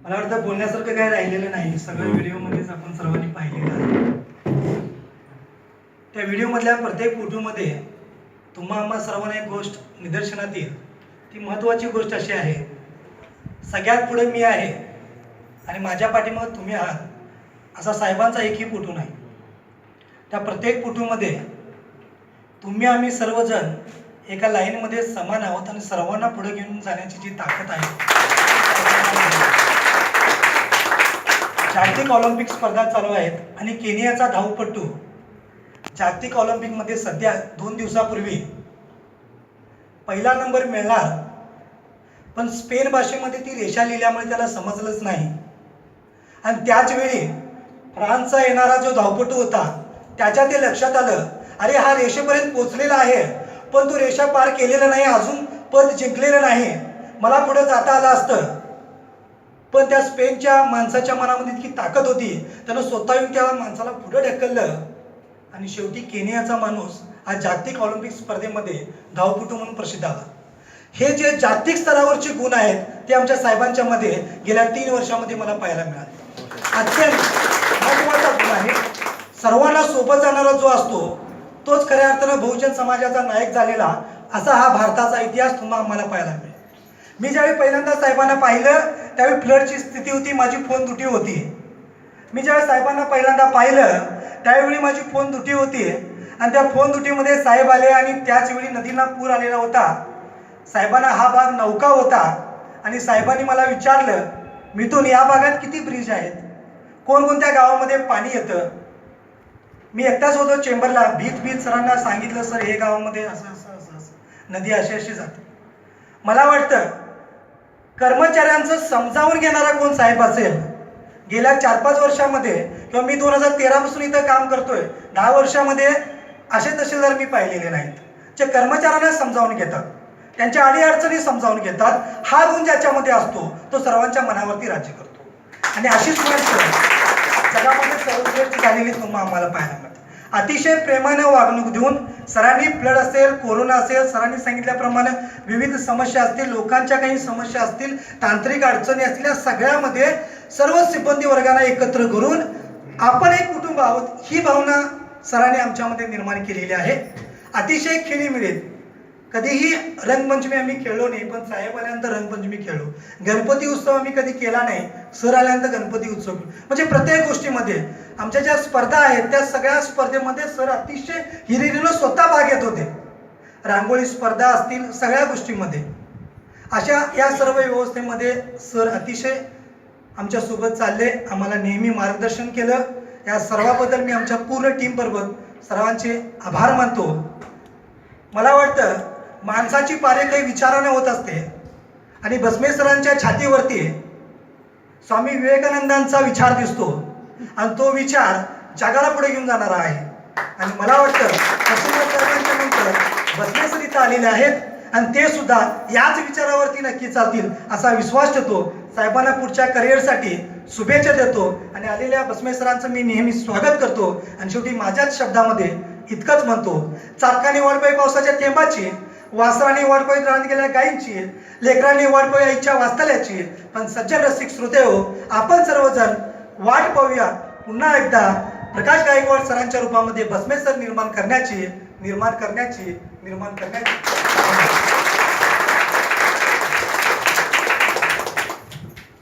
मला वाटतं बोलण्यासारखं काही राहिलेलं नाही, सगळं व्हिडिओमध्येच आपण सर्वांनी पाहिलेलं आहे. त्या व्हिडिओमधल्या प्रत्येक फोटोमध्ये तुम्हा आम्हा सर्वांना एक गोष्ट निदर्शनात येईल. ती महत्त्वाची गोष्ट अशी आहे, सगळ्यात पुढे मी आहे आणि माझ्या पाठीमागे तुम्ही आहात, असा साहेबांचा एकही फोटो नाही. त्या प्रत्येक फोटोमध्ये तुम्ही आम्ही सर्वजण एका लाईनमध्ये समान आहोत आणि सर्वांना पुढे घेऊन जाण्याची जी ताकद आहे. जागतिक ऑलिम्पिक स्पर्धा चालू आहेत आणि केनियाचा धावपटू जागतिक ऑलिम्पिकमध्ये सध्या 2 दिवसापूर्वी पहिला नंबर मिळणार, पण स्पेन भाषेमध्ये ती रेषा लिहिल्यामुळे त्याला समजलंच नाही. आणि त्याच वेळी फ्रान्सचा येणारा जो धावपटू होता त्याच्या ते लक्षात आलं, अरे हा रेषेपर्यंत पोहोचलेला आहे पण तो रेषा पार केलेला नाही, अजून पद जिंकलेलं नाही, मला पुढे जाता आलं असतं. पण त्या स्पेनच्या माणसाच्या मनामध्ये इतकी ताकद होती, त्यानं स्वतः येऊन त्या माणसाला पुढे ढकललं आणि शेवटी केनियाचा माणूस आज जागतिक ऑलिम्पिक स्पर्धेमध्ये धावपटू म्हणून प्रसिद्ध आला. हे जे जागतिक स्तरावरचे गुण आहेत ते आमच्या साहेबांच्या मध्ये गेल्या 3 वर्षामध्ये मला पाहायला मिळाले. अत्यंत महत्त्वाचा गुण आहे. सर्वांना सोबत जाणारा जो असतो तोच खऱ्या अर्थानं बहुजन समाजाचा नायक झालेला असा हा भारताचा इतिहास तुम्हाला आम्हाला पाहायला मिळेल. मी ज्यावेळी पहिल्यांदा साहेबांना पाहिलं त्यावेळी फ्लडची स्थिती होती, माझी फोन तुटी होती. मी ज्यावेळी साहेबांना पहिल्यांदा पाहिलं त्यावेळी माझी फोन तुटी होती आणि त्या फोन तुटीमध्ये साहेब आले आणि त्याच वेळी नदीला पूर आलेला होता. साहेबांना हा भाग नौका होता आणि साहेबांनी मला विचारलं, मिथून या भागात किती ब्रिज आहेत, कोणकोणत्या गावामध्ये पाणी येतं. मी एकटाच होतो चेंबरला, भीत सरांना सांगितलं, सर हे गावामध्ये असं असं असं असं नदी अशी अशी जाते. मला वाटतं कर्मचाऱ्यांचं समजावून घेणारा कोण साहेब असेल गेल्या 4-5 वर्षामध्ये, किंवा मी 2013 पासून इथं काम करतोय, 10 वर्षामध्ये असे तहसीलदार मी पाहिलेले नाहीत जे कर्मचाऱ्यांना समजावून घेतात, त्यांच्या अडीअडचणी समजावून घेतात. हा गुण ज्याच्यामध्ये असतो तो सर्वांच्या मनावरती राज्य करतो आणि अशीच माणसं जगामध्ये सर्वश्रेष्ठ झालेली तुम्हाला आम्हाला पाहायला मिळतात. अतिशय प्रेमाने वागणूक देऊन सरांनी फ्लड असेल, कोरोना असेल, सरांनी सांगितल्याप्रमाणे विविध समस्या असतील, लोकांच्या काही समस्या असतील, तांत्रिक अडचणी असतील, या सगळ्यामध्ये सर्व सिब्बंदी वर्गांना एकत्र करून आपण एक कुटुंब आहोत ही भावना सरांनी आमच्यामध्ये निर्माण केलेली आहे. अतिशय खेळीमेळीत कधीही रंगपंचमी आम्ही खेळलो नाही, पण साहेब आल्यानंतर रंगपंचमी खेळलो. गणपती उत्सव आम्ही कधी केला नाही, सर आल्यानंतर गणपती उत्सव. म्हणजे प्रत्येक गोष्टीमध्ये आमच्या ज्या स्पर्धा आहेत त्या सगळ्या स्पर्धेमध्ये सर अतिशय हिरिरीनं स्वतः भाग घेत होते. रांगोळी स्पर्धा असतील, सगळ्या गोष्टीमध्ये अशा या सर्व व्यवस्थेमध्ये सर अतिशय आमच्यासोबत चालले, आम्हाला नेहमी मार्गदर्शन केलं. या सर्वाबद्दल मी आमच्या पूर्ण टीम बरोबर सर्वांचे आभार मानतो. मला वाटतं माणसाची पारे काही विचाराने होत असते आणि भस्मे सरांच्या छातीवरती स्वामी विवेकानंदांचा विचार दिसतो आणि तो विचार जगाला पुढे घेऊन जाणारा आहे. आणि मला वाटतं सर्वांच्या नंतर भस्मे सर इथं आलेले आहेत आणि ते सुद्धा याच विचारावरती नक्की चालतील असा विश्वास ठेवतो. साहेबांना पुढच्या करिअरसाठी शुभेच्छा देतो आणि आलेल्या भस्मे सरांचं मी नेहमी स्वागत करतो. आणि शेवटी माझ्याच शब्दामध्ये इतकंच म्हणतो, चातकाने वाट पाही पावसाच्या थेंबाची, वासराने वाट पाही रान गेल्या गायींची, लेकरांनी वाट पाही आईच्या वास्तल्याची, पण सज्जन रसिक श्रोते हो, आपण सर्वजण वाट पाहूया पुन्हा एकदा प्रकाश गायकवाड सरांच्या रूपामध्ये भस्मे सर निर्माण करण्याची